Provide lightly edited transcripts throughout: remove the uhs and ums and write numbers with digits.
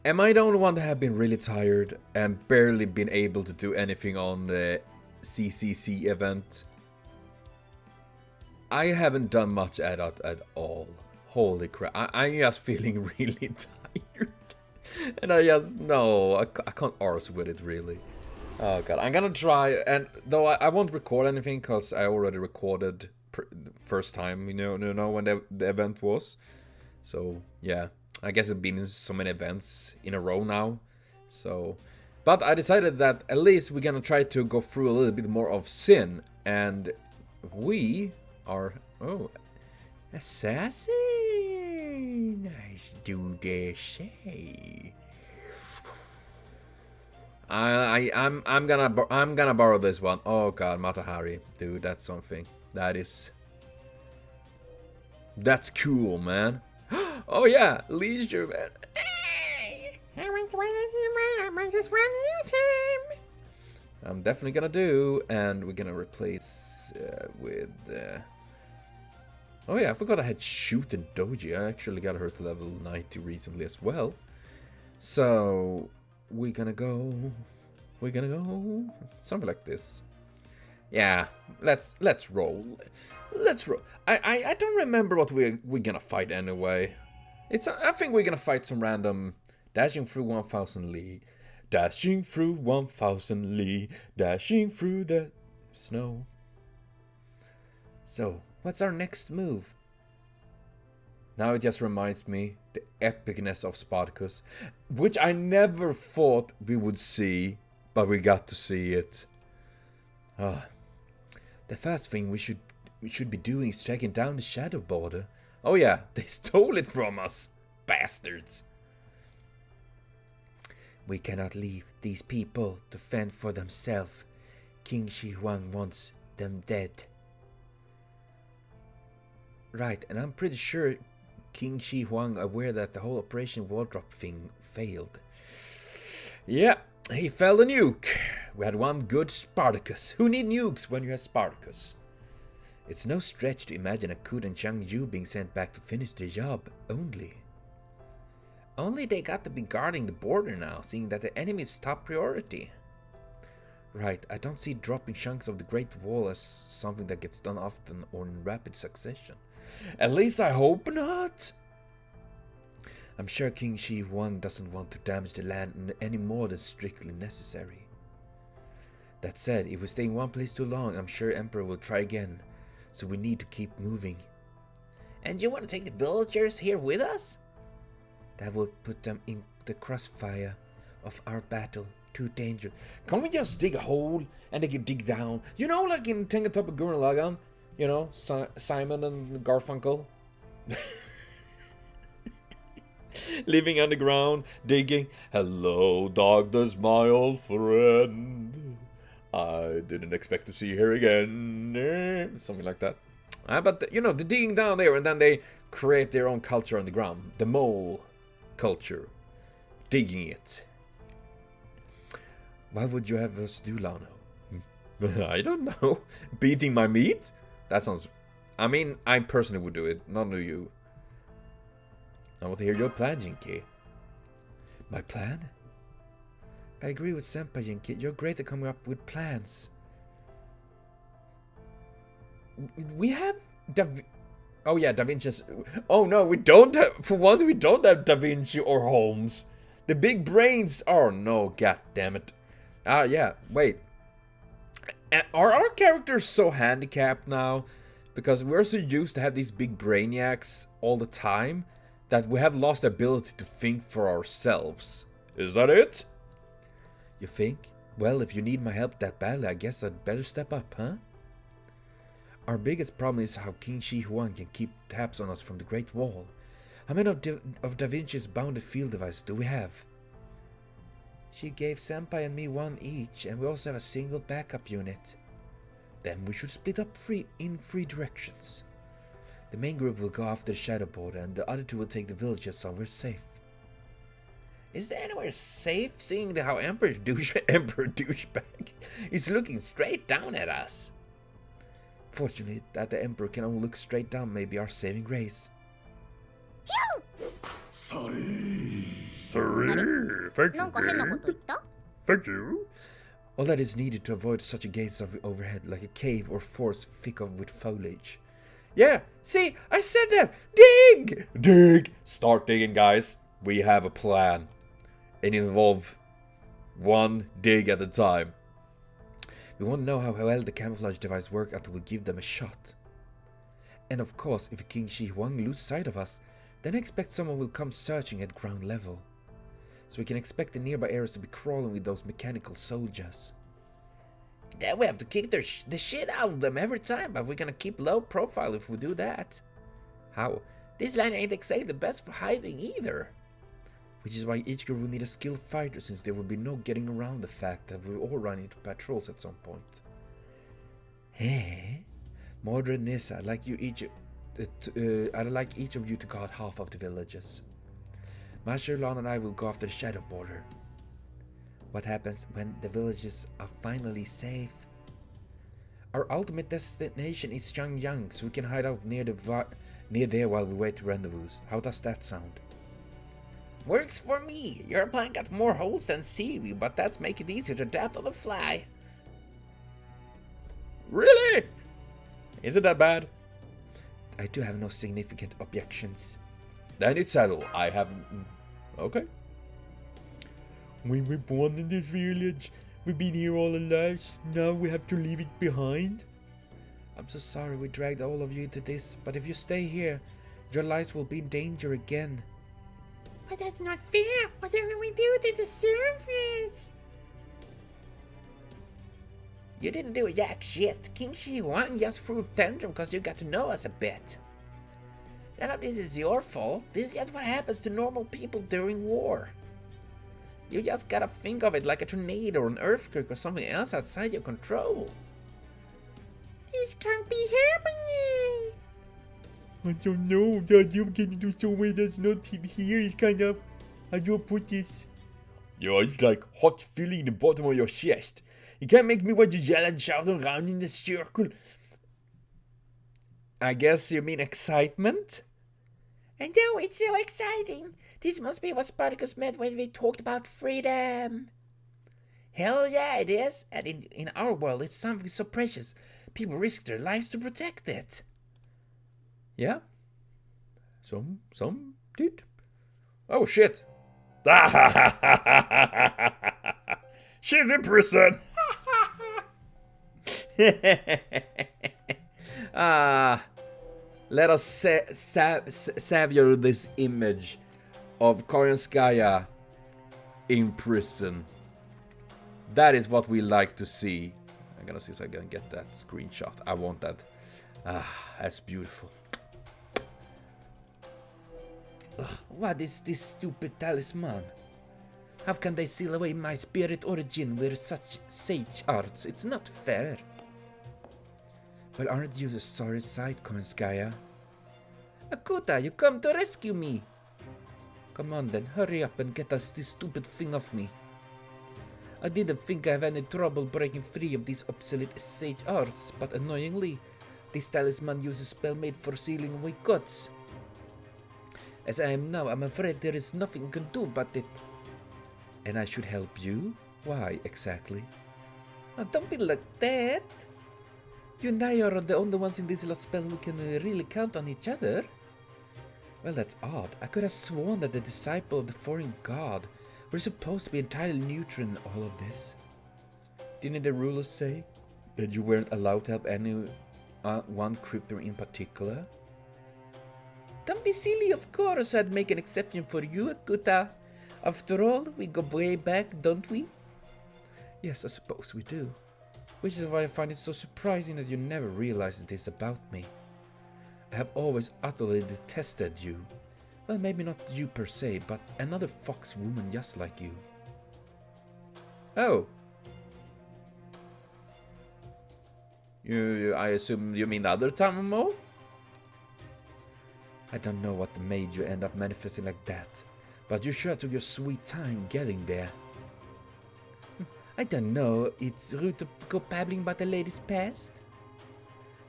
Am I the only one that have been really tired and barely been able to do anything on the CCC event? I haven't done much at all. Holy crap. I'm just feeling really tired. And I just, no, I can't arse with it really. Oh god, I'm gonna try, and though I won't record anything because I already recorded first time, you know when the event was. So yeah, I guess it's been so many events in a row now. So, but I decided that at least we're gonna try to go through a little bit more of Sin, and we are assassin. Nice do they say? I'm gonna borrow this one. Oh god, Matahari, dude, that's something. That's cool, man. Oh yeah, leisure, man. I might as well use him. I'm definitely gonna do, and we're gonna replace with. Oh yeah, I forgot I had Shoot and Doji. I actually got her to level 90 recently as well. So we're gonna go something like this. Yeah, let's roll. Let's roll. I don't remember what we're gonna fight anyway. I think we're gonna fight some random dashing through 1,000 li, dashing through 1,000 li, dashing through the snow. So what's our next move? Now it just reminds me the epicness of Spartacus, which I never thought we would see, but we got to see it. The first thing we should be doing is tracking down the shadow border. Oh yeah, they stole it from us, bastards. We cannot leave these people to fend for themselves. King Shi Huang wants them dead. Right, and I'm pretty sure King Shi Huang aware that the whole Operation Wall Drop thing failed. Yeah, he felled a nuke. We had one good Spartacus. Who need nukes when you have Spartacus? It's no stretch to imagine Akud and Chang Yu being sent back to finish the job, Only they got to be guarding the border now, seeing that the enemy is top priority. Right, I don't see dropping chunks of the Great Wall as something that gets done often or in rapid succession. At least I hope not! I'm sure King Shi Huang doesn't want to damage the land any more than strictly necessary. That said, if we stay in one place too long, I'm sure Emperor will try again, so we need to keep moving. And you want to take the villagers here with us? That would put them in the crossfire of our battle. Too dangerous. Can't we just dig a hole and they can dig down? You know, like in Tengatop Gurren Lagann? You know, Simon and Garfunkel? Living underground, digging. Hello, darkness, my old friend. I didn't expect to see you here again. Something like that. But, you know, the digging down there, and then they create their own culture on the ground. The mole culture. Digging it. What would you have us do, Lano? I don't know. Beating my meat? That sounds... I mean, I personally would do it. None of you. I want to hear your plan, Jinky. My plan? I agree with Senpai, Jinky. You're great at coming up with plans. We have... Oh yeah, Da Vinci's... Oh no, we don't have... For once, we don't have Da Vinci or Holmes. The big brains... Oh no, god damn it. Yeah, wait. Are our characters so handicapped now? Because we're so used to have these big brainiacs all the time that we have lost the ability to think for ourselves. Is that it? You think? Well, if you need my help that badly, I guess I'd better step up, huh? Our biggest problem is how King Shi Huang can keep tabs on us from the Great Wall. How many of Da Vinci's bounded field devices do we have? She gave Senpai and me one each, and we also have a single backup unit. Then we should split up in three directions. The main group will go after the shadow border, and the other two will take the villages somewhere safe. Is there anywhere safe, seeing how Emperor Douchebag is looking straight down at us? Fortunately, that the Emperor can only look straight down may be our saving grace. Sorry. Three. Thank な you, んか変なこと言 babe. った Thank you. All that is needed to avoid such a gaze of overhead, like a cave or forest thick with foliage. Yeah, see, I said that! Dig! Dig! Start digging, guys. We have a plan. It involves one dig at a time. We won't know how well the camouflage device works until we give them a shot. And of course, if King Shi Huang loses sight of us, then I expect someone will come searching at ground level. So we can expect the nearby areas to be crawling with those mechanical soldiers. Then we have to kick the shit out of them every time, but we're gonna keep low profile if we do that. How? This line ain't exactly the best for hiding either. Which is why each group will need a skilled fighter, since there will be no getting around the fact that we all run into patrols at some point. Hey, Mordred and Nissa, I'd like each of you to guard half of the villages. Master Lan and I will go after the shadow border. What happens when the villages are finally safe? Our ultimate destination is Xiangyang, so we can hide out near there while we wait to rendezvous. How does that sound? Works for me. Your plan got more holes than seaweed, but that's make it easier to adapt on the fly. Really? Is it that bad? I do have no significant objections. Then it's settled. I have... Okay. We were born in this village. We've been here all our lives. Now we have to leave it behind. I'm so sorry we dragged all of you into this, but if you stay here, your lives will be in danger again. But that's not fair. What do we do to deserve this? You didn't do jack shit. King Shi Huang just threw a tantrum because you got to know us a bit. None of this is your fault. This is just what happens to normal people during war. You just gotta think of it like a tornado or an earthquake or something else outside your control. This can't be happening. I don't know. That you can do so well that's not here is kind of... How do you put this? Yeah, it's like hot feeling in the bottom of your chest. You can't make me want to yell and shout around in a circle. I guess you mean excitement? I know, it's so exciting. This must be what Spartacus meant when we talked about freedom. Hell yeah, it is. And in our world, it's something so precious. People risk their lives to protect it. Yeah? Some did. Oh, shit. She's in prison. Let us savor this image of Koyanskaya in prison. That is what we like to see. I'm gonna see if I can get that screenshot. I want that. That's beautiful. Ugh, what is this stupid talisman? How can they seal away my spirit origin with such sage arts? It's not fair. Well, aren't you a sorry sight, Koyanskaya? Akuta, you come to rescue me! Come on then, hurry up and get us this stupid thing off me. I didn't think I have any trouble breaking free of these obsolete sage arts, but annoyingly, this talisman uses a spell made for sealing away gods. As I am now, I'm afraid there is nothing I can do about it. And I should help you? Why, exactly? Oh, don't be like that! You and I are the only ones in this last spell who can really count on each other. Well, that's odd. I could have sworn that the disciple of the foreign god were supposed to be entirely neutral in all of this. Didn't the rulers say that you weren't allowed to help any one creeper in particular? Don't be silly, of course I'd make an exception for you, Akuta. After all, we go way back, don't we? Yes, I suppose we do. Which is why I find it so surprising that you never realized this about me. I have always utterly detested you. Well, maybe not you per se, but another fox woman just like you. Oh. I assume you mean the other Tamamo? I don't know what made you end up manifesting like that, but you sure took your sweet time getting there. I don't know, it's rude to go babbling about a lady's past.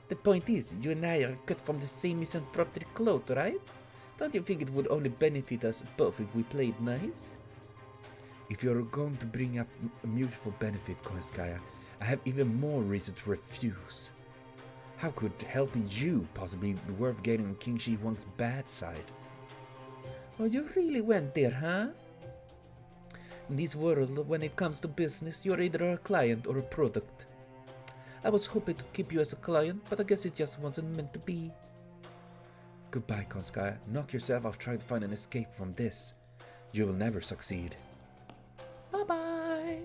The point is, you and I are cut from the same misanthropic cloth, right? Don't you think it would only benefit us both if we played nice? If you're going to bring up a mutual benefit, Koyanskaya, I have even more reason to refuse. How could helping you possibly be worth getting on King Shi Huang's bad side? Oh, you really went there, huh? In this world, when it comes to business, you're either a client or a product. I was hoping to keep you as a client, but I guess it just wasn't meant to be. Goodbye, Koyanskaya. Knock yourself off trying to find an escape from this. You will never succeed. Bye-bye.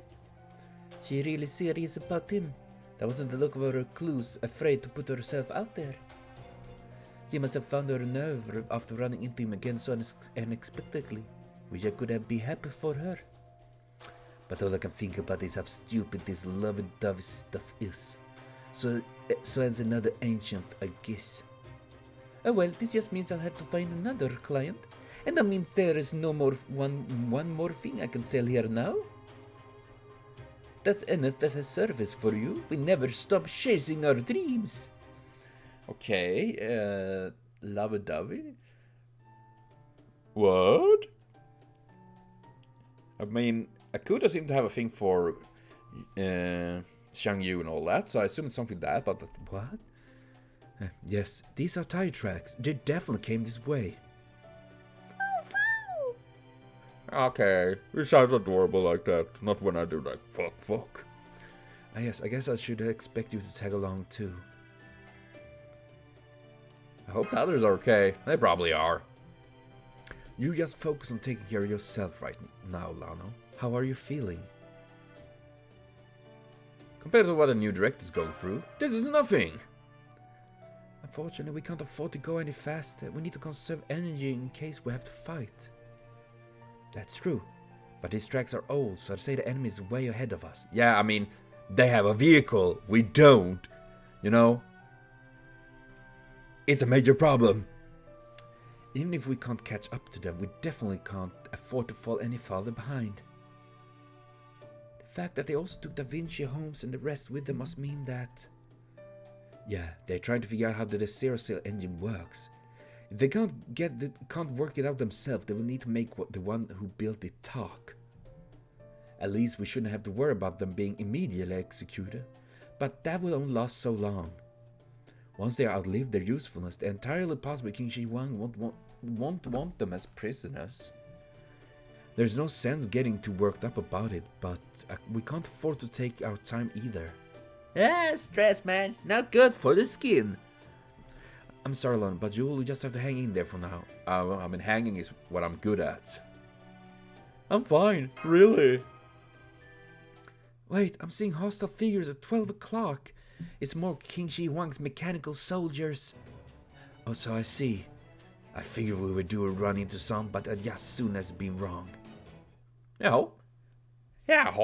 She really serious about him. That wasn't the look of a recluse, afraid to put herself out there. She must have found her nerve after running into him again so unexpectedly. Wish I could have been happy for her. But all I can think about is how stupid this lovey-dovey stuff is. So ends another ancient, I guess. Oh well, this just means I'll have to find another client. And that means there is no more one more thing I can sell here now. That's enough of a service for you. We never stop chasing our dreams. Okay, lovey-dovey? What? I mean, Akuta seemed to have a thing for Xiang Yu and all that, so I assume it's something like that, but what? Yes, these are tire tracks. They definitely came this way. Okay, it sounds adorable like that. Not when I do like fuck. Yes, I guess I should expect you to tag along too. I hope the others are okay. They probably are. You just focus on taking care of yourself right now, Lano. How are you feeling? Compared to what the new director's going through, this is nothing. Unfortunately, we can't afford to go any faster. We need to conserve energy in case we have to fight. That's true. But these tracks are old, so I'd say the enemy is way ahead of us. Yeah, I mean, they have a vehicle. We don't. You know? It's a major problem. Even if we can't catch up to them, we definitely can't afford to fall any farther behind. The fact that they also took Da Vinci Homes and the rest with them must mean that... Yeah, they're trying to figure out how the Zero Cell engine works. If they can't work it out themselves, they will need to make the one who built it talk. At least we shouldn't have to worry about them being immediately executed, but that will only last so long. Once they outlive their usefulness, the entirely possible King Shi Huang won't want them as prisoners. There's no sense getting too worked up about it, but we can't afford to take our time either. Stress, man. Not good for the skin. I'm sorry, Lon, but you'll just have to hang in there for now. I mean, hanging is what I'm good at. I'm fine, really. Wait, I'm seeing hostile figures at 12 o'clock. It's more King Shi Huang's mechanical soldiers. Oh, so I see. I figured we would do a run into some, but I'd just soon as been wrong. No. Yeah,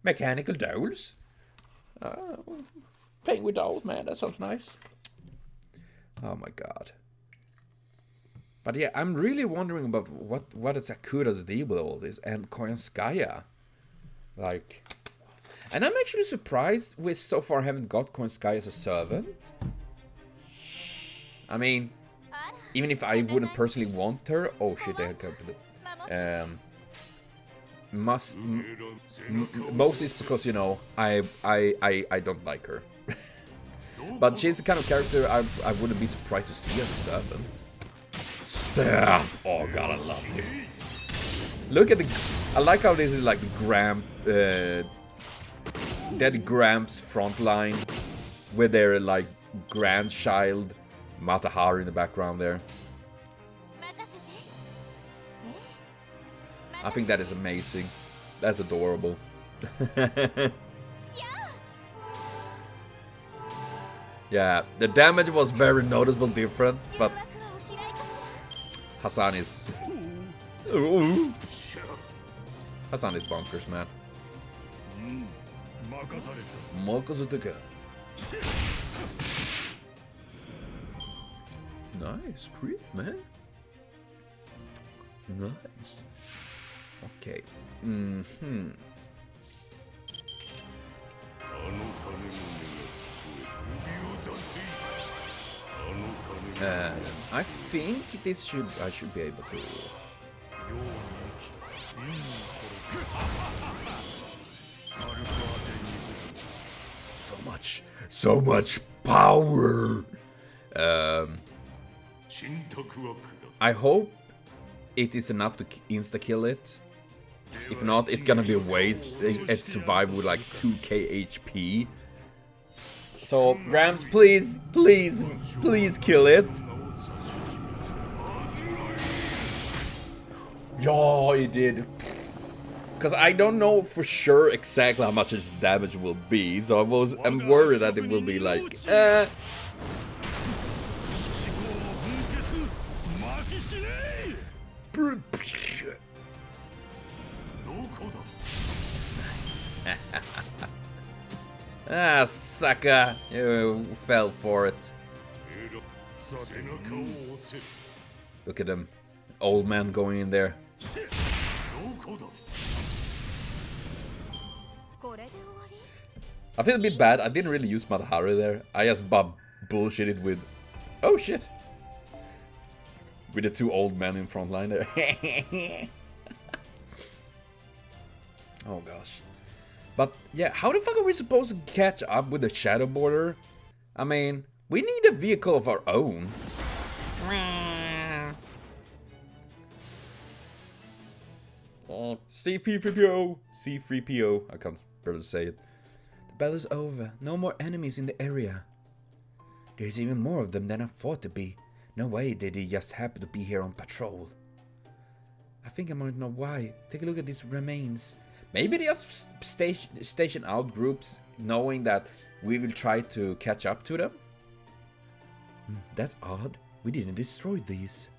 mechanical dolls. Playing with dolls, man, that sounds nice. Oh my god. But yeah, I'm really wondering about what is Akura's deal with all this, and Koyanskaya. Like... And I'm actually surprised we so far haven't got Koyanskaya as a servant. I mean, even if I wouldn't personally want her... Oh shit, they had come to the... Mostly it's because, you know, I don't like her. But she's the kind of character I wouldn't be surprised to see as a servant. Stab! Oh god, I love it. Look at the... I like how this is like the Daddy Gramps frontline, with their like grandchild Matahari in the background there. I think that is amazing. That's adorable. Yeah, the damage was very noticeable different, but Hassan is... Hassan is bonkers, man. Nice, creep, man. Nice. Okay. I think this should... I should be able to... So much power! I hope it is enough to insta-kill it. If not, it's gonna be a waste. It survived with like 2k HP. So, Rams, please kill it. Yeah, it did. Because I don't know for sure exactly how much its damage will be, so I'm worried that it will be like, Ah, sucker! You fell for it. Look at him. Old man going in there. I feel a bit bad. I didn't really use Madahari there. I just bullshitted with... Oh, shit! With the two old men in front line there. Oh, gosh. But, yeah, how the fuck are we supposed to catch up with the Shadow Border? I mean, we need a vehicle of our own. C3PO! C3PO. I can't barely say it. The battle is over. No more enemies in the area. There's even more of them than I thought to be. No way did they just happen to be here on patrol. I think I might know why. Take a look at these remains. Maybe they just station out groups knowing that we will try to catch up to them? That's odd. We didn't destroy these.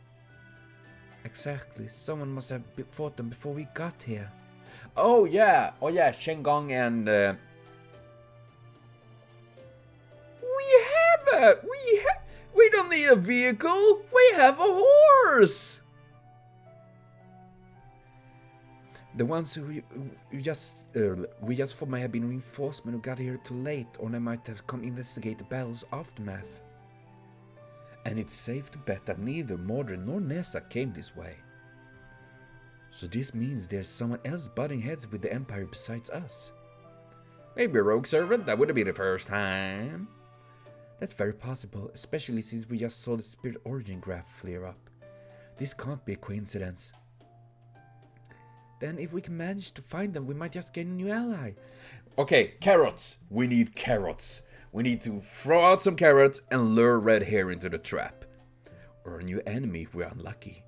Exactly. Someone must have fought them before we got here. Oh yeah, Shengong and... We don't need a vehicle! We have a horse! The ones we just thought might have been reinforcement who got here too late, or they might have come investigate the battle's aftermath. And it's safe to bet that neither Mordred nor Nessa came this way. So this means there's someone else butting heads with the Empire besides us. Maybe a rogue servant? That wouldn't be the first time. That's very possible, especially since we just saw the spirit origin graph flare up. This can't be a coincidence. Then if we can manage to find them, we might just gain a new ally. Okay, carrots. We need carrots. We need to throw out some carrots and lure Red Hair into the trap. Or a new enemy if we're unlucky.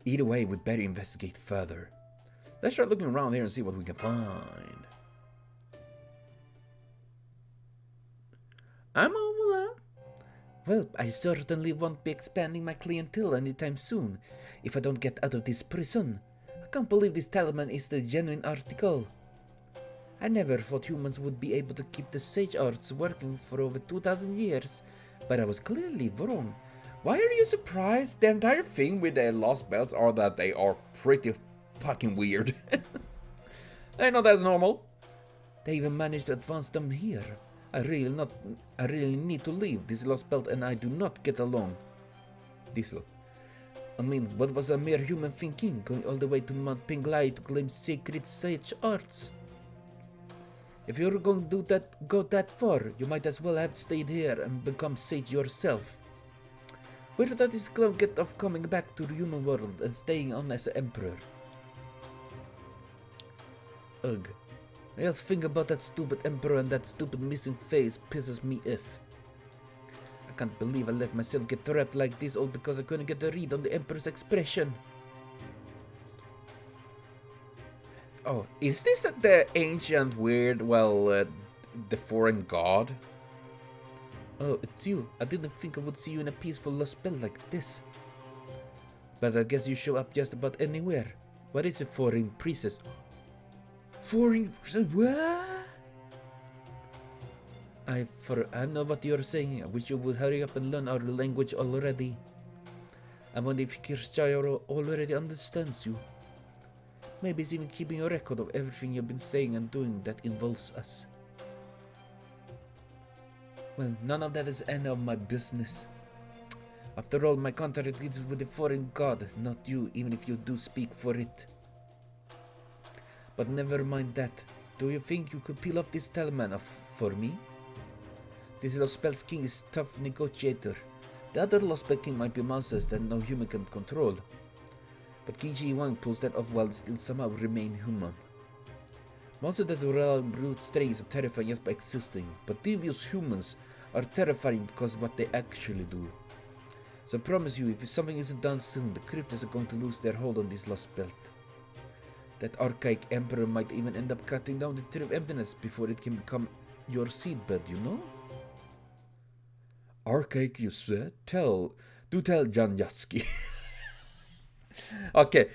Either way, we'd better investigate further. Let's start looking around here and see what we can find. I'm over there. Well, I certainly won't be expanding my clientele anytime soon if I don't get out of this prison. I can't believe this talisman is the genuine article. I never thought humans would be able to keep the sage arts working for over 2,000 years, but I was clearly wrong. Why are you surprised? The entire thing with the Lostbelts are that they are pretty fucking weird. They're not as normal. They even managed to advance them here. I really need to leave. This Lostbelt and I do not get along. I mean, what was a mere human thinking, going all the way to Mount Pinglai to claim sacred sage arts? If you're going to go that far, you might as well have stayed here and become sage yourself. Where did this clown get off coming back to the human world and staying on as emperor? Ugh. I just think about that stupid emperor and that stupid missing face pisses me off. I can't believe I let myself get trapped like this all because I couldn't get a read on the emperor's expression. Oh, is this the ancient weird, the foreign god? Oh, it's you. I didn't think I would see you in a peaceful Lostbelt like this. But I guess you show up just about anywhere. What is a foreign priestess? Foreign... What? I know what you're saying. I wish you would hurry up and learn our language already. I wonder if Kirshaya already understands you. Maybe he's even keeping a record of everything you've been saying and doing that involves us. Well, none of that is any of my business. After all, my contract is with a foreign god, not you, even if you do speak for it. But never mind that. Do you think you could peel off this talisman off for me? This Lostbelt king is a tough negotiator. The other Lostbelt king might be monsters that no human can control. But King Shi Huang pulls that off while still somehow remain human. Monsters that rely on brute strength are terrifying just by existing, but devious humans are terrifying because of what they actually do. So I promise you, if something isn't done soon, the cryptids are going to lose their hold on this Lostbelt. That archaic emperor might even end up cutting down the tree of emptiness before it can become your seedbed, you know? Archaic, you said? Do tell Jan Yatsky. Okay,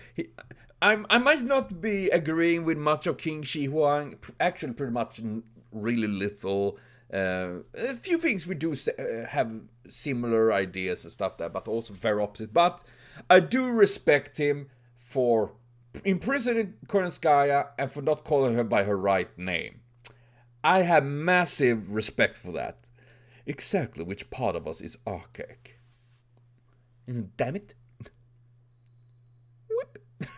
I might not be agreeing with much of King Shi Huang. Actually, pretty much really little. A few things we do have similar ideas and stuff there, but also very opposite. But I do respect him for imprisoning Koyanskaya and for not calling her by her right name. I have massive respect for that. Exactly which part of us is archaic? Damn it. Whip.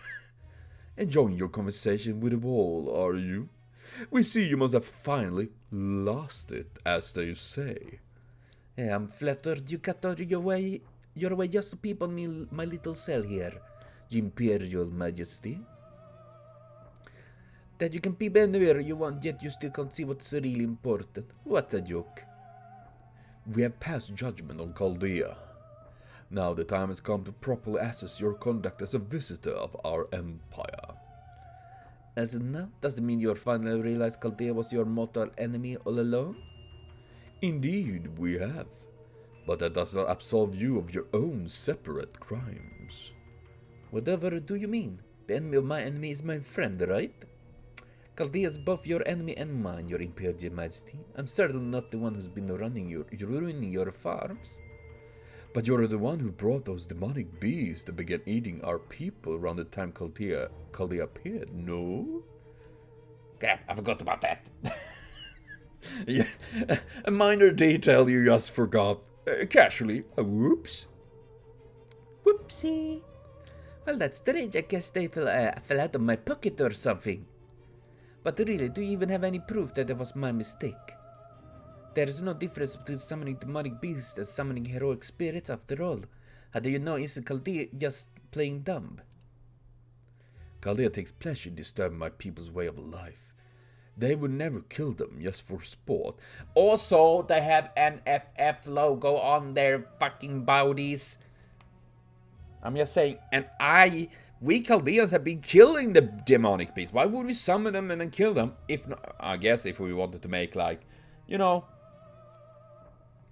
Enjoying your conversation with the wall, are you? We see you must have finally lost it, as they say. Yeah, I'm flattered you got out of your way just to peep on me, my little cell here, Imperial Majesty. That you can peep anywhere you want, yet you still can't see what's really important. What a joke. We have passed judgment on Chaldea. Now the time has come to properly assess your conduct as a visitor of our empire. As in now, does it mean you finally realized Chaldea was your mortal enemy all along? Indeed, we have. But that does not absolve you of your own separate crimes. Whatever do you mean? The enemy of my enemy is my friend, right? Chaldea is both your enemy and mine, your Imperial Majesty. I'm certainly not the one who's been ruining your farms. But you're the one who brought those demonic beasts that began eating our people around the time Chaldea appeared, no? Crap, I forgot about that. Yeah, a minor detail you just forgot. Casually, whoops. Whoopsie. Well, that's strange. I guess they fell out of my pocket or something. But really, do you even have any proof that it was my mistake? There is no difference between summoning demonic beasts and summoning heroic spirits after all. How do you know isn't Chaldea just playing dumb? Chaldea takes pleasure in disturbing my people's way of life. They would never kill them just for sport. Also, they have an FF logo on their fucking bodies. I'm just saying, we Chaldeans have been killing the demonic beasts. Why would we summon them and then kill them? If not, I guess if we wanted to make, like, you know,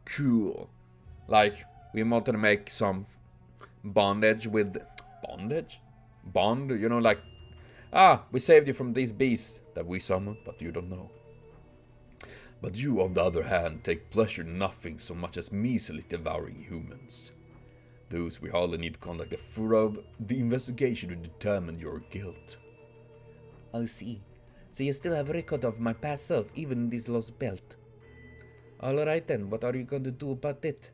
cool. Like, we wanted to make some bondage with... Bondage? Bond, you know, like... we saved you from these beasts that we summoned, but you don't know. But you, on the other hand, take pleasure in nothing so much as measly devouring humans. Those we hardly need to conduct a thorough investigation to determine your guilt. I see. So you still have a record of my past self, even in this Lostbelt. Alright then, what are you going to do about it?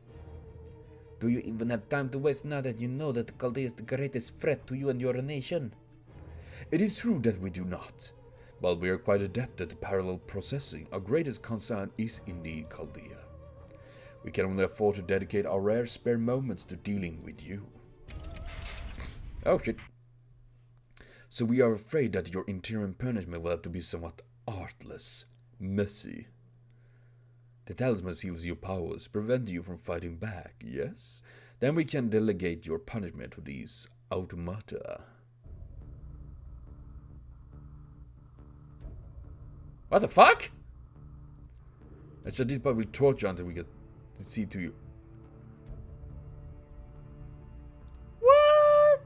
Do you even have time to waste now that you know that Chaldea is the greatest threat to you and your nation? It is true that we do not. While we are quite adept at parallel processing, our greatest concern is indeed Chaldea. We can only afford to dedicate our rare spare moments to dealing with you. Oh shit. So we are afraid that your interim punishment will have to be somewhat artless, messy. The talisman seals your powers, preventing you from fighting back, yes? Then we can delegate your punishment to these automata. What the fuck? Actually, this part will torture until we get to see to you. What?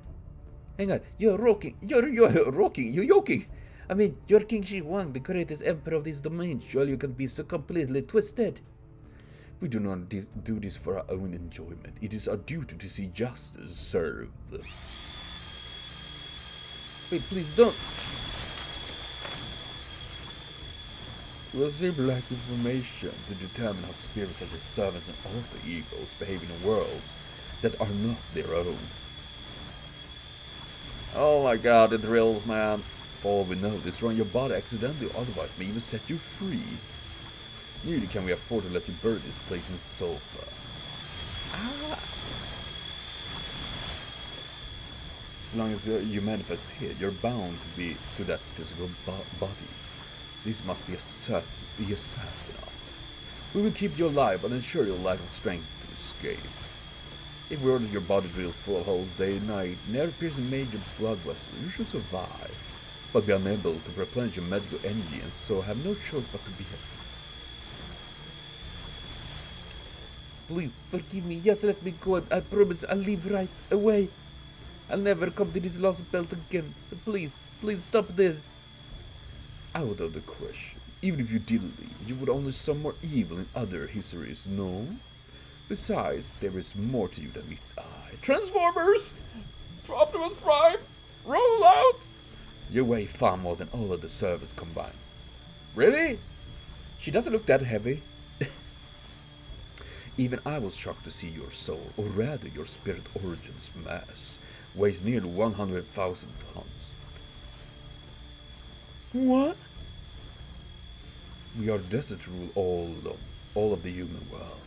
Hang on, you're joking. You're joking. I mean, you're King Shi Huang, the greatest emperor of this domain. Surely you can be so completely twisted. We do not do this for our own enjoyment. It is our duty to see justice served. Wait, please don't. We'll simply lack information to determine how spirits such as servants and alter egos behave in the worlds that are not their own. Oh my god, the drills, man. For all we know, destroying your body accidentally or otherwise may even set you free. Neither can we afford to let you bury this place in sulfur. Ah. As long as you manifest here, you're bound to be to that physical body. This must be a certain enough. We will keep you alive, but ensure your lack of strength to escape. If we order your body drilled full of holes day and night, never piercing major blood vessels, you should survive, but be unable to replenish your medical energy and so have no choice but to be here. Please forgive me, just let me go. I promise I'll leave right away. I'll never come to this Lostbelt again, so please stop this. Out of the question. Even if you did leave, you would only see more evil in other histories, no? Besides, there is more to you than meets the eye. Transformers! Optimus Prime! Roll out! You weigh far more than all of the servers combined. Really? She doesn't look that heavy. Even I was shocked to see your soul, or rather your spirit origins mass, weighs nearly 100,000 tons. What? We are destined to rule all of the human world.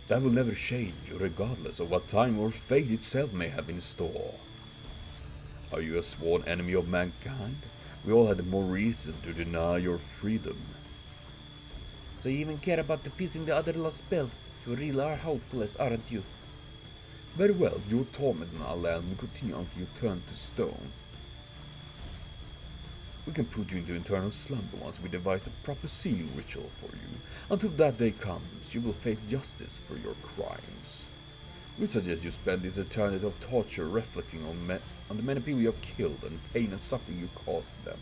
That will never change, regardless of what time or fate itself may have in store. Are you a sworn enemy of mankind? We all had more reason to deny your freedom. So you even care about appeasing the other Lostbelts? You really are hopeless, aren't you? Very well, your torment in our land will continue until you turn to stone. We can put you into eternal slumber once we devise a proper sealing ritual for you. Until that day comes, you will face justice for your crimes. We suggest you spend this eternity of torture reflecting on the many people you have killed and pain and suffering you caused them.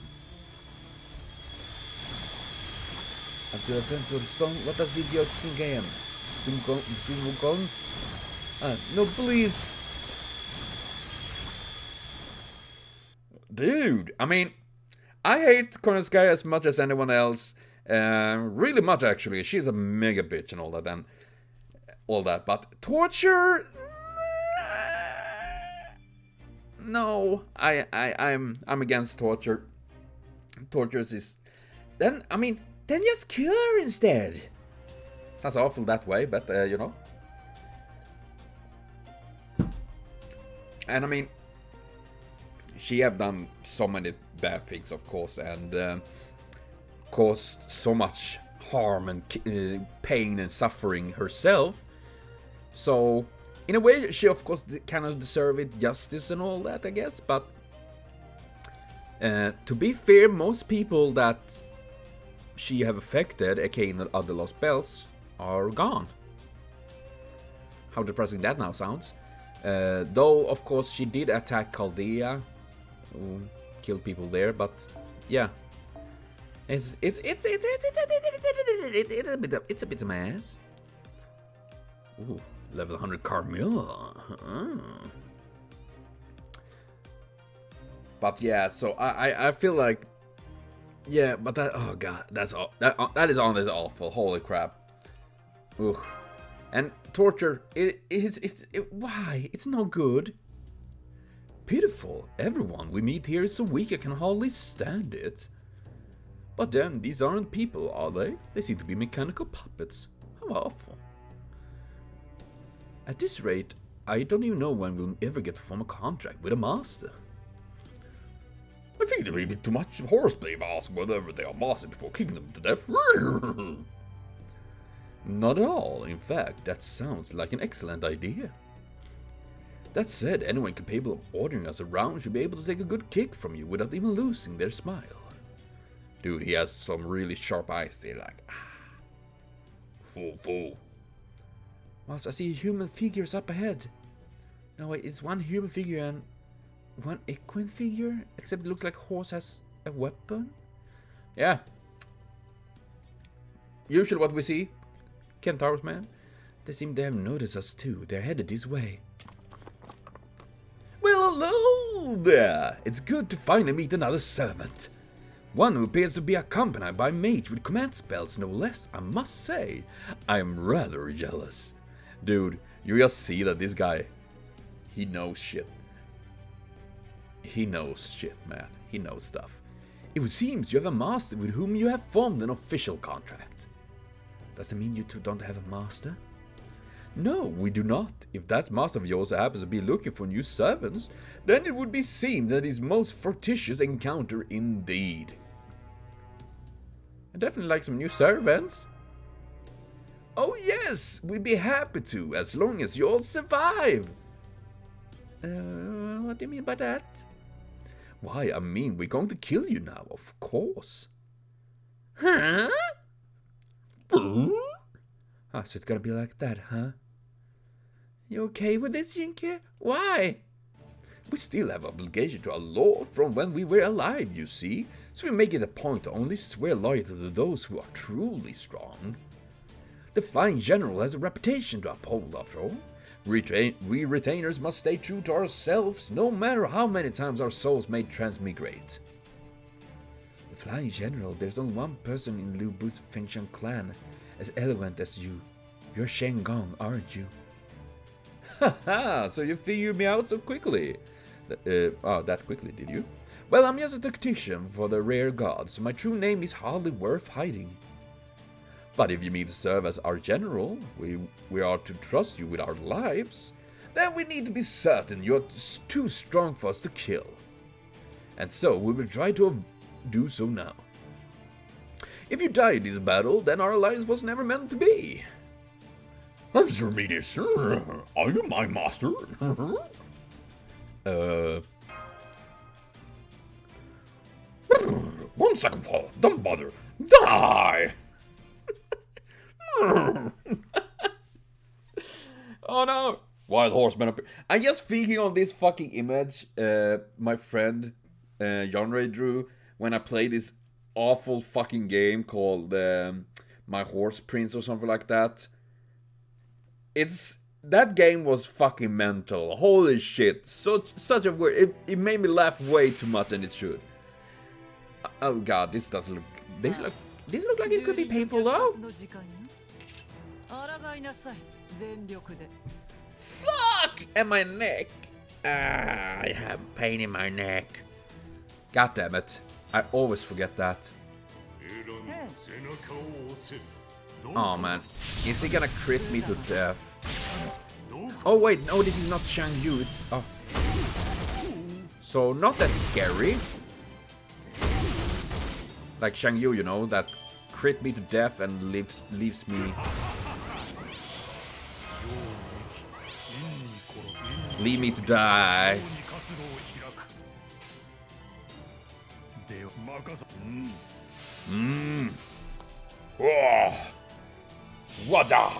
Until I turn to stone, what does the idiot think I am? Sumukong? No, please! Dude, I mean, I hate Koyanskaya as much as anyone else. Really much, actually. She's a mega bitch and all that, but torture? No, I'm against torture. Torture is... Then just kill her instead. Sounds awful that way, but, you know. And I mean, she have done so many bad things, of course, and caused so much harm and pain and suffering herself. So, in a way, she of course kind of deserve it, justice and all that, I guess. But to be fair, most people that she have affected, aka the other Lostbelts, are gone. How depressing that now sounds. Though, of course, she did attack Chaldea, killed people there, but yeah, it's a bit of mess. Ooh, level 100 Carmilla. But yeah, so I feel like, yeah, but that, oh god, that is honestly awful. Holy crap. Ooh. And torture, why? It's no good. Pitiful. Everyone we meet here is so weak I can hardly stand it. But then, these aren't people, are they? They seem to be mechanical puppets. How awful. At this rate, I don't even know when we'll ever get to form a contract with a master. I think there may be too much horseplay if I ask whether they are master before kicking them to death. Not at all. In fact, that sounds like an excellent idea. That said, anyone capable of ordering us around should be able to take a good kick from you without even losing their smile. Dude, he has some really sharp eyes there, like, Fool. Whilst I see human figures up ahead. No, wait, it's one human figure and one equine figure, except it looks like horse has a weapon. Yeah. Usually what we see. Kentauros, man. They seem to have noticed us too. They're headed this way. Well, hello there. It's good to finally meet another servant. One who appears to be accompanied by a mage with command spells, no less. I must say, I am rather jealous. Dude, you just see that this guy, He knows shit. He knows shit, man. He knows stuff. It seems you have a master with whom you have formed an official contract. Does that mean you two don't have a master? No, we do not. If that master of yours happens to be looking for new servants, then it would be seemed that his most fortuitous encounter indeed. I definitely like some new servants. Oh yes, we'd be happy to, as long as you all survive. What do you mean by that? Why, I mean, we're going to kill you now, of course. Huh? Ah, so it's gonna be like that, huh? You okay with this, Jinky? Why? We still have obligation to our lord from when we were alive, you see, so we make it a point to only swear loyalty to those who are truly strong. The fine general has a reputation to uphold, after all. We retainers must stay true to ourselves, no matter how many times our souls may transmigrate. The flying general, there's only one person in Liu Bu's Fengshan clan as eloquent as you. You're Shen Gong, aren't you? Haha, so you figured me out so quickly. That quickly, did you? Well, I'm just a tactician for the rare gods, so my true name is hardly worth hiding. But if you mean to serve as our general, we are to trust you with our lives, then we need to be certain you're too strong for us to kill. And so we will try to do so now. If you die in this battle, then our alliance was never meant to be. Answer me this, sir. Are you my master? One second, Paul. Don't bother. Die! Oh no! Wild horseman up here. I'm just thinking of this fucking image my friend John drew when I played this awful fucking game called My Horse Prince or something like that. That game was fucking mental. Holy shit. Such a weird. It made me laugh way too much than it should. Oh god, this doesn't look. This look like it could be painful though. Fuck! And my neck. I have pain in my neck. God damn it. I always forget that. Oh man. Is he gonna crit me to death? Oh wait, no, this is not Shang Yu, it's... Oh. So, not that scary. Like Shang Yu, you know, that crit me to death and leaves me... Leave me to die. Oh. Wada.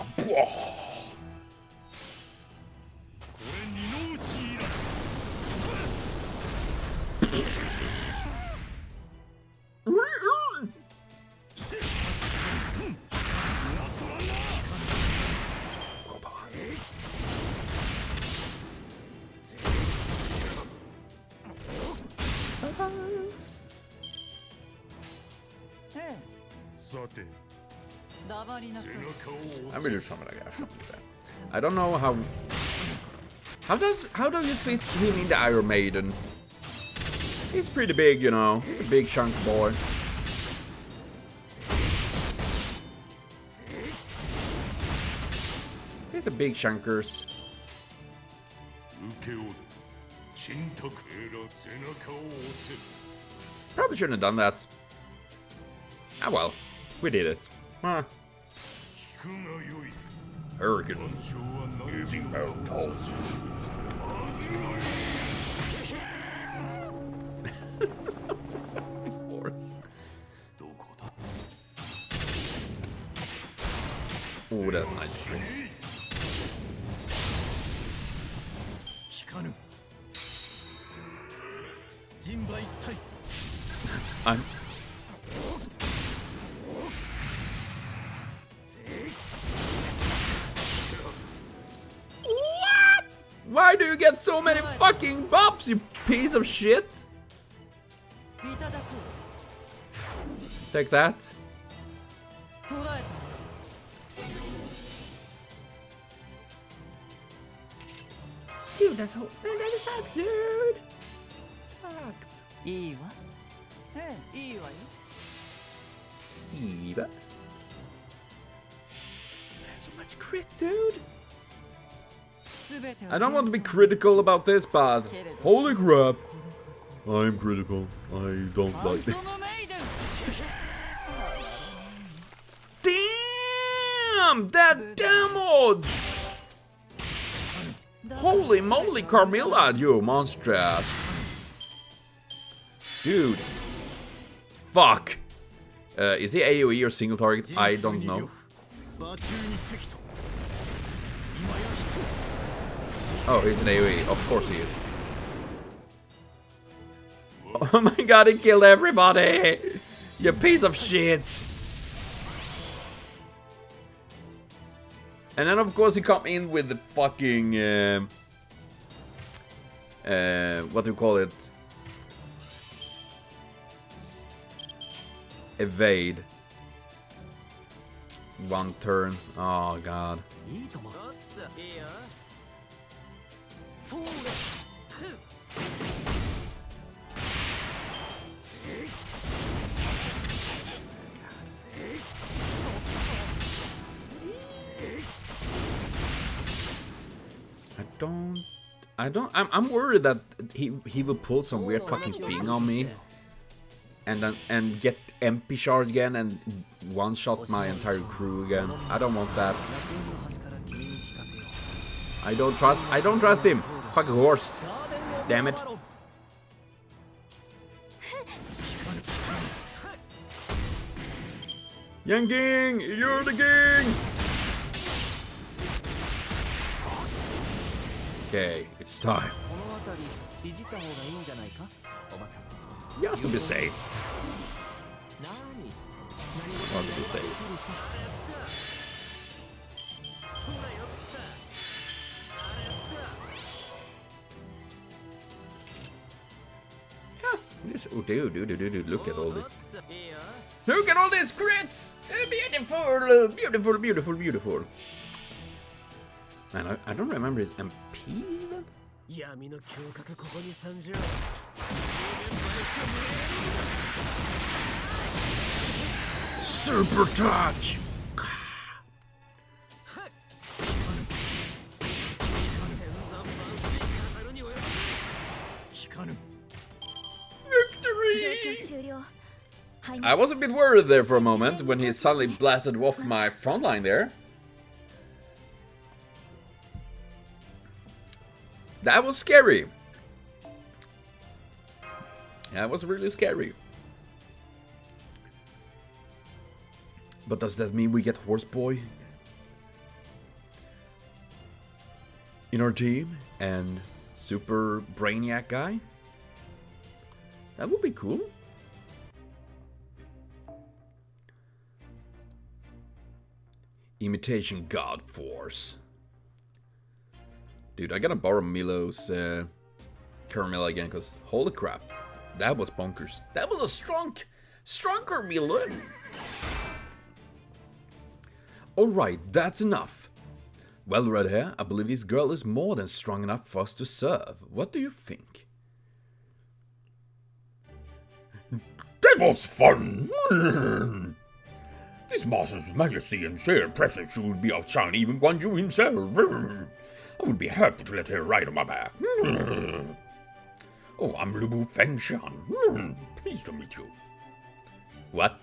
I'm really something like that. I don't know how. How do you fit him in the Iron Maiden? He's pretty big, you know. He's a big chunk boy. He's a big chunkers. Probably shouldn't have done that. Ah well, we did it. Huh. Hurricane. Horse. Oh, that's nice print. I'm... What? Why do you get so many fucking buffs, you piece of shit? Take that. Dude, that sucks, dude. Sucks. いいわ。ええ、いいわよ。 Eva. So much crit, dude. I don't want to be critical about this, but holy crap. I'm critical. I don't like it. Damn! That damage! Holy moly, Carmilla, you monstrous. Dude. Fuck. Is he AoE or single target? I don't know. Oh, he's an AoE. Of course he is. Oh my god, he killed everybody! You piece of shit! And then of course he come in with the fucking... what do you call it? Evade. One turn. Oh god. I'm worried that he will pull some weird fucking thing on me and get MP shard again and one shot my entire crew again. I don't want that. I don't trust him. Fucking horse. Damn it. Young King, you're the king. Okay, it's time. Just to be safe. Want to be safe. Oh, dude, look at all this. Look at all these crits! Beautiful, beautiful, beautiful, beautiful. Man, I don't remember his MP even. Super touch! Victory! I was a bit worried there for a moment when he suddenly blasted off my front line there. That was scary. That was really scary. But does that mean we get Horseboy in our team and Super Brainiac guy? That would be cool. Imitation God Force. Dude, I gotta borrow Milo's Carmilla again, because holy crap. That was bonkers. That was a strong Carmilla. Alright, that's enough. Well, Red Hair, I believe this girl is more than strong enough for us to serve. What do you think? That was fun! This master's majesty and sheer presence should be outshine even Guan Yu himself. I would be happy to let her ride on my back. Oh, I'm Lubu Fengshan. Pleased to meet you. What?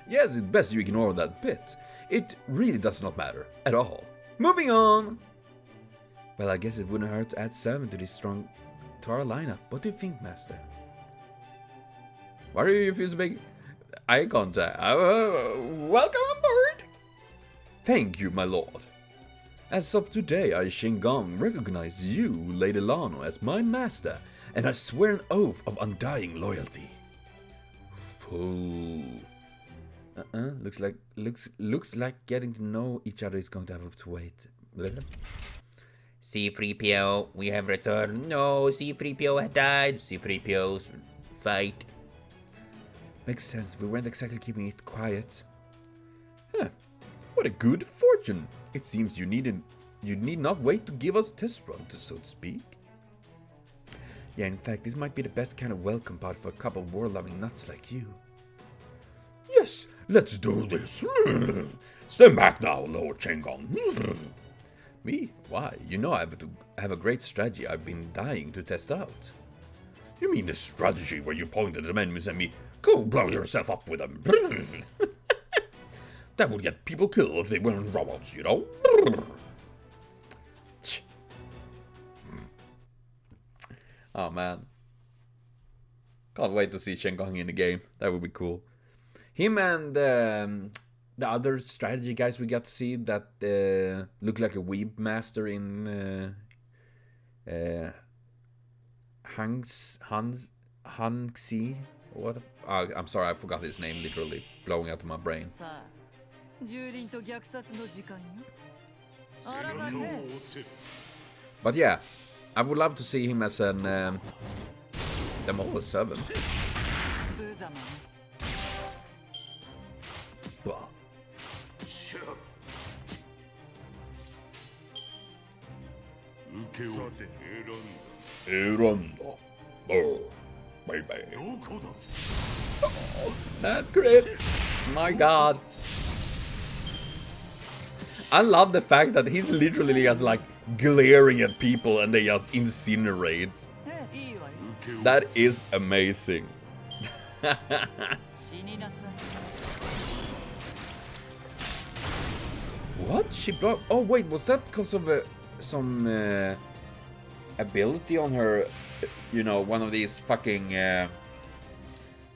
Yes, it's best you ignore that bit. It really does not matter at all. Moving on. Well, I guess it wouldn't hurt to add 7 to our lineup. What do you think, Master? Why are you refusing to make eye contact? Welcome on board. Thank you, my lord. As of today, I, Shingon, recognize you, Lady Lano, as my master, and I swear an oath of undying loyalty. Fool. Looks like getting to know each other is going to have to wait. C-3PO, we have returned. No, C-3PO had died. C-3PO's fight. Makes sense, we weren't exactly keeping it quiet. Huh, what a good fortune. It seems you needed you need not wait to give us a test run, so to speak. Yeah, in fact, this might be the best kind of welcome party for a couple of war-loving nuts like you. Yes, let's do this. Stand back now, Lord Chengon. Me? Why? You know I have a great strategy I've been dying to test out. You mean the strategy where you point at the enemies and me, go blow yourself up with them? That would get people killed if they weren't robots, you know? Oh man. Can't wait to see Shengang in the game. That would be cool. Him and the other strategy guys we got to see that look like a weeb master in Hangxi. What? I'm sorry, I forgot his name. Literally blowing out of my brain. But yeah, I would love to see him as an Demola servant. Erondo. Oh, baby. Oh, that crit! My god. I love the fact that he's literally just like glaring at people and they just incinerate. That is amazing. What? She blocked? Oh wait, was that because of some ability on her? You know, one of these fucking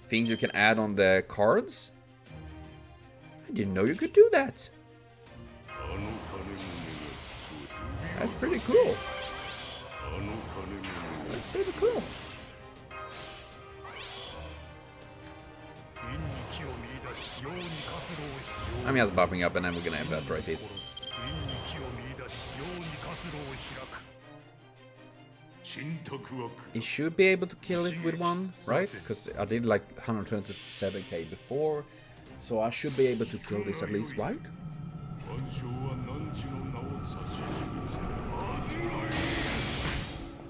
things you can add on the cards? I didn't know you could do that. That's pretty cool. That's pretty cool. I'm just buffing up and then we're gonna evaporate it. You should be able to kill it with one, right? Because I did like 127k before, so I should be able to kill this at least, right?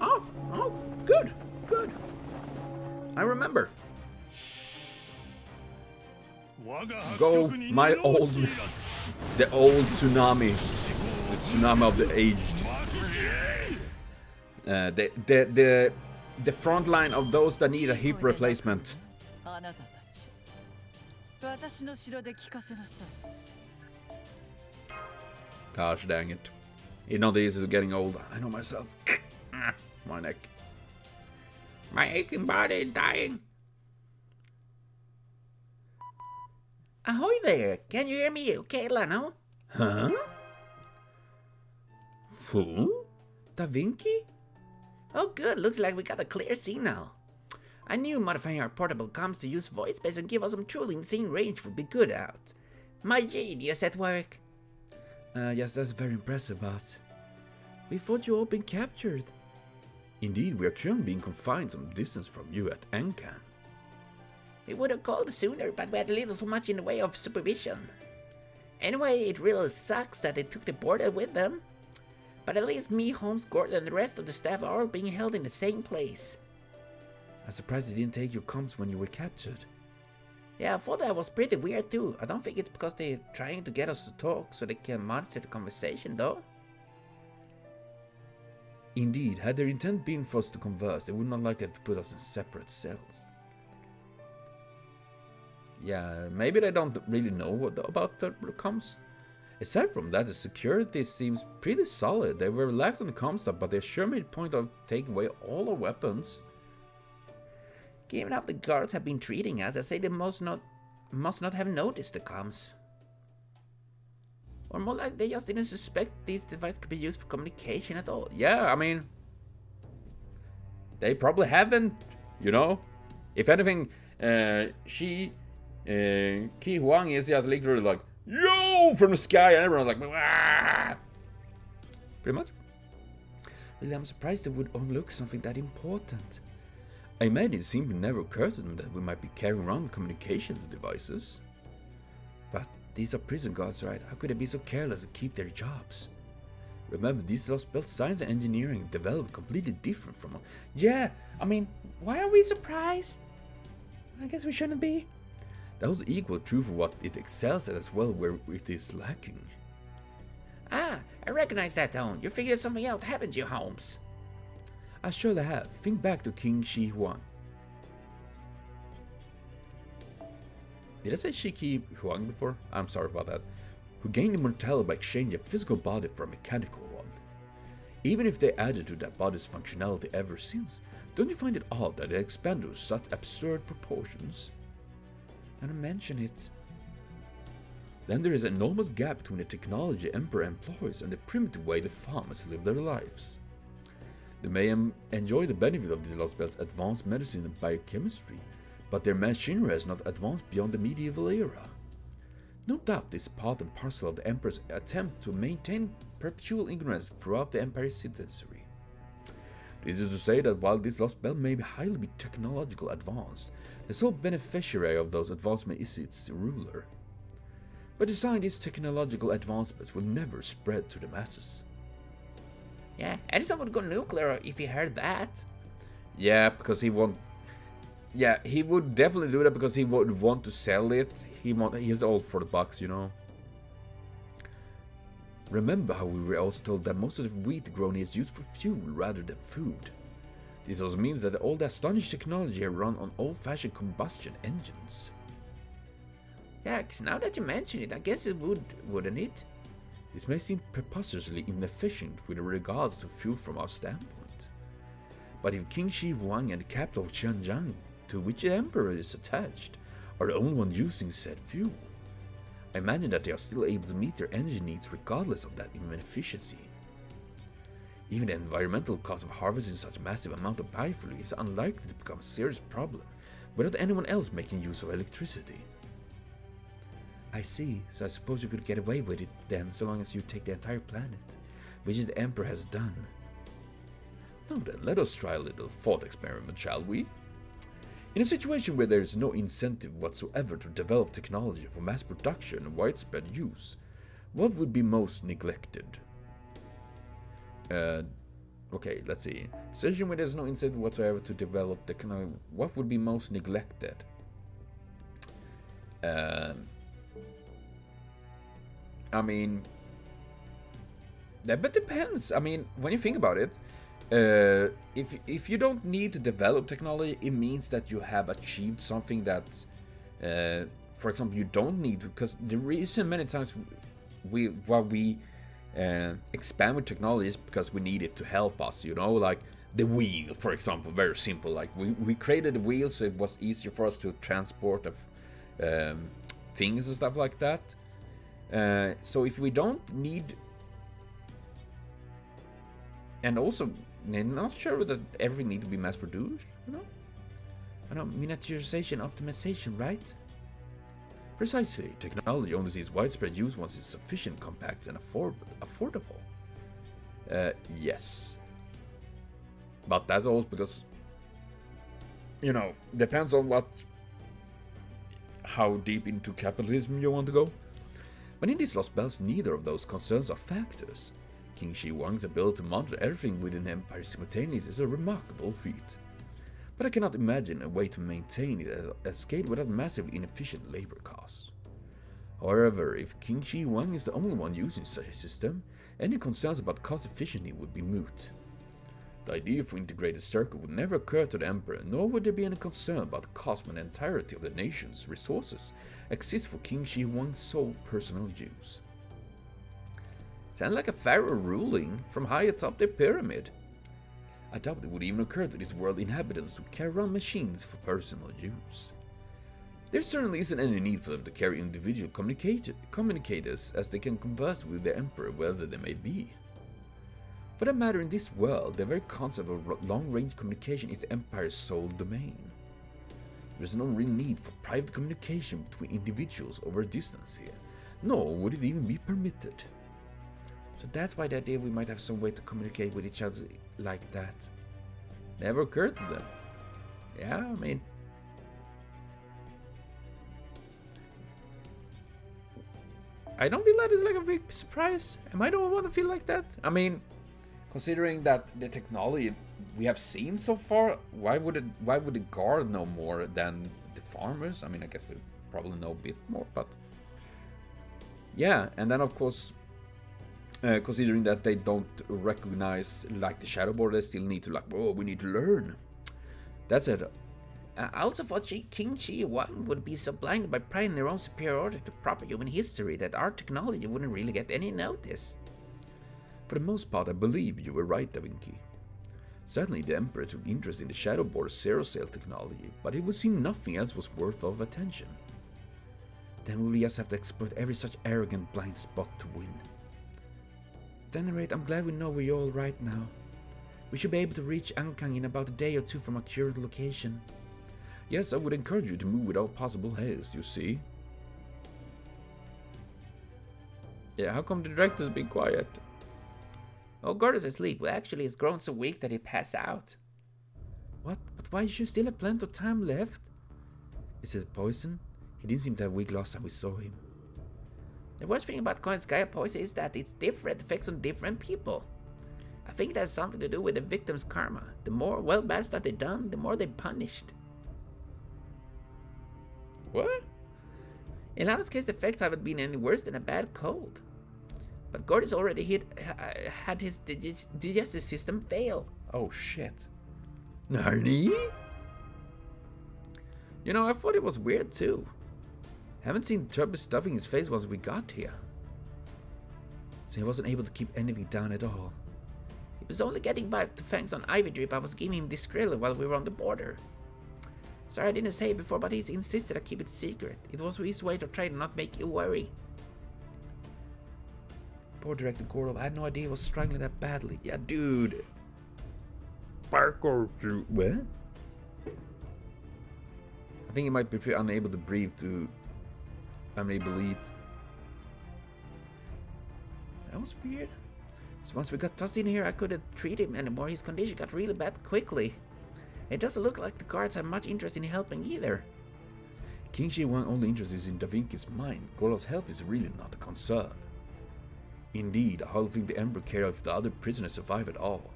Oh, good, good. I remember. Go, my old, the old tsunami, the tsunami of the aged. The front line of those that need a hip replacement. Gosh dang it. You know these are getting old. I know myself. My neck. My aching body is dying. Ahoy there! Can you hear me okay, Lano? Huh? Fool? Da Vinci? Oh good, looks like we got a clear signal. I knew modifying our portable comms to use voice space and give us some truly insane range would be good out. My genius at work. Yes, that's very impressive, but we thought you all been captured. Indeed, we are currently being confined some distance from you at Ankan. We would have called sooner, but we had a little too much in the way of supervision. Anyway, it really sucks that they took the border with them. But at least me, Holmes, Gordon, and the rest of the staff are all being held in the same place. I'm surprised they didn't take your comms when you were captured. Yeah, I thought that was pretty weird too. I don't think it's because they're trying to get us to talk so they can monitor the conversation though. Indeed, had their intent been for us to converse, they would not likely have to put us in separate cells. Yeah, maybe they don't really know about the comms. Aside from that, the security seems pretty solid. They were relaxed on the comm stuff, but they sure made a point of taking away all our weapons. Given how the guards have been treating us, I say they must not have noticed the comms. Or more like they just didn't suspect these devices could be used for communication at all. Yeah, I mean, they probably haven't, you know. If anything, Ki Huang is just literally like, yo, from the sky, and everyone's like, wah! Pretty much. Really, I'm surprised they would overlook something that important. I imagine it simply never occurred to them that we might be carrying around communications devices. But these are prison guards, right? How could they be so careless to keep their jobs? Remember, these Lostbelt science and engineering developed completely different from... Yeah, I mean, why are we surprised? I guess we shouldn't be. That was equal true for what it excels at as well, where it is lacking. Ah, I recognize that tone. You figured something out, haven't you, Holmes? I surely have. Think back to King Shi Huang. Did I say Shi Huang before? I'm sorry about that. Who gained immortality by exchanging a physical body for a mechanical one. Even if they added to that body's functionality ever since, don't you find it odd that they expanded to such absurd proportions? Now to mention it. Then there is an enormous gap between the technology the Emperor employs and the primitive way the farmers live their lives. They may enjoy the benefit of the Lostbelt's advanced medicine and biochemistry, but their machinery has not advanced beyond the medieval era. No doubt this is part and parcel of the Emperor's attempt to maintain perpetual ignorance throughout the Empire's citizenry. This is to say that while this Lostbelt may be highly technological advanced, the sole beneficiary of those advancements is its ruler. But design these technological advancements will never spread to the masses. Yeah, Edison would go nuclear if he heard that. Yeah, because he won't. Yeah, he would definitely do that because he would want to sell it. He's all for the bucks, you know. Remember how we were also told that most of the wheat grown is used for fuel rather than food. This also means that all the astonishing technology are run on old-fashioned combustion engines. Yeah, 'cause now that you mention it, I guess it would, wouldn't it? This may seem preposterously inefficient with regards to fuel from our standpoint. But if King Shi Huang and the capital of Xianjiang, to which the Emperor is attached, are the only ones using said fuel, I imagine that they are still able to meet their energy needs regardless of that inefficiency. Even the environmental cost of harvesting such a massive amount of biofuel is unlikely to become a serious problem without anyone else making use of electricity. I see, so I suppose you could get away with it then so long as you take the entire planet, which is the Emperor has done. Now then, let us try a little thought experiment, shall we? In a situation where there is no incentive whatsoever to develop technology for mass production and widespread use, what would be most neglected? Okay, let's see. Situation where there's no incentive whatsoever to develop technology, what would be most neglected? I mean, that but depends. I mean, when you think about it, if you don't need to develop technology, it means that you have achieved something that, for example, you don't need, because the reason many times we expand with technology is because we need it to help us. You know, like the wheel, for example, very simple. Like we created the wheel so it was easier for us to transport things and stuff like that. So if we don't need, and also I'm not sure that everything needs to be mass produced, you know? I know, miniaturization optimization, right? Precisely. Technology only sees widespread use once it's sufficient, compact, and affordable. Yes. But that's also because, you know, depends on how deep into capitalism you want to go. But in these Lostbelts, neither of those concerns are factors. King Shi Huang's ability to monitor everything within the Empire simultaneously is a remarkable feat. But I cannot imagine a way to maintain it at scale without massively inefficient labor costs. However, if King Shi Huang is the only one using such a system, any concerns about cost efficiency would be moot. The idea for integrated circuit would never occur to the Emperor, nor would there be any concern about the cost when the entirety of the nation's resources exists for King Shi Huang's sole personal use. Sounds like a pharaoh ruling from high atop the pyramid. I doubt it would even occur to this world inhabitants to carry around machines for personal use. There certainly isn't any need for them to carry individual communicators, as they can converse with the Emperor wherever they may be. For that matter, in this world, the very concept of long-range communication is the Empire's sole domain. There is no real need for private communication between individuals over a distance here, nor would it even be permitted. So that's why the idea we might have some way to communicate with each other like that never occurred to them. Yeah, I mean, I don't feel that is like a big surprise. Am I the only one to feel like that? I mean, considering that the technology we have seen so far, why would the guard know more than the farmers? I mean, I guess they probably know a bit more, but yeah. And then of course, considering that they don't recognize like the shadow border, they still need to like, oh, we need to learn. That's it. I also thought King Shi Huang would be so blinded by pride in their own superiority to proper human history that our technology wouldn't really get any notice. For the most part, I believe you were right, Da Vinci. Certainly the Emperor took interest in the Shadow Border's zero-cell technology, but it would seem nothing else was worth of attention. Then we will just have to exploit every such arrogant blind spot to win. At any rate, I'm glad we know where you're all right now. We should be able to reach Ankang in about a day or two from our current location. Yes, I would encourage you to move without possible haste, you see. Yeah, how come the director's being quiet? Oh, God is asleep. Well, actually, he's grown so weak that he passed out. What? But why should you still have plenty of time left? Is it poison? He didn't seem to have weak last time we saw him. The worst thing about Koyanskaya poison is that it's different effects on different people. I think that's something to do with the victim's karma. The more bad stuff they've done, the more they're punished. What? In Lano's case, the effects haven't been any worse than a bad cold. But Gordy's already had his digestive system fail. Oh shit. Nani? You know, I thought it was weird too. Haven't seen Trubby stuffing his face once we got here. So he wasn't able to keep anything down at all. He was only getting by to thanks on Ivy Drip I was giving him this grill while we were on the border. Sorry I didn't say it before, but he's insisted I keep it secret. It was his way to try to not make you worry. Poor Director Gordon, I had no idea he was struggling that badly. Yeah, dude. Parkour to What? I think he might be unable to breathe to unable to eat. That was weird. So once we got tossed in here, I couldn't treat him anymore. His condition got really bad quickly. It doesn't look like the guards have much interest in helping either. King Shi Huang only interest is in Da Vinci's mind. Golo's health is really not a concern. Indeed, I hardly think the Emperor cared if the other prisoners survive at all.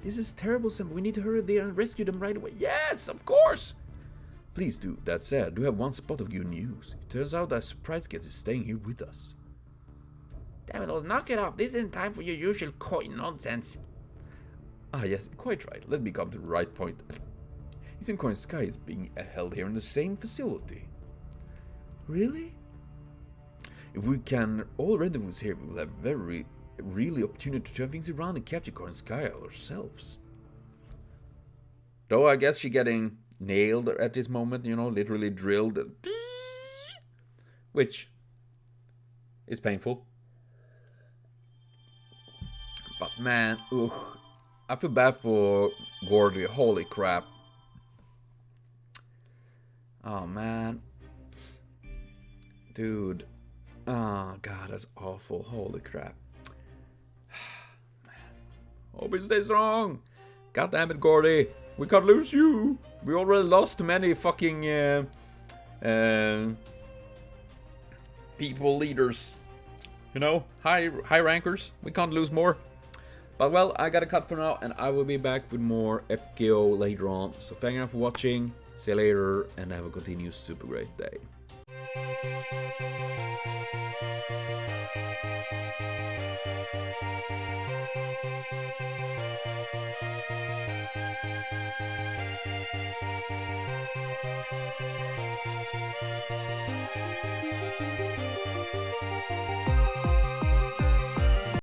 This is terrible, Sam. We need to hurry there and rescue them right away. Yes, of course! Please do. That said, I do have one spot of good news. It turns out that Surprise Guest is staying here with us. Damn it, knock it off. This isn't time for your usual coy nonsense. Ah yes, quite right. Let me come to the right point. His Koyanskaya is being held here in the same facility. Really? If we can all rendezvous here, we will have really opportunity to turn things around and capture Koyanskaya ourselves. Though I guess she's getting nailed at this moment, you know, literally drilled. Which is painful. But man, ugh. I feel bad for Gordy, holy crap. Oh man. Dude. Oh god, that's awful, holy crap. Man. Hope he stays strong. God damn it, Gordy. We can't lose you. We already lost many fucking people, leaders. You know, high rankers. We can't lose more. But well, I gotta cut for now, and I will be back with more FGO later on. So thank you for watching, see you later, and have a continued super great day.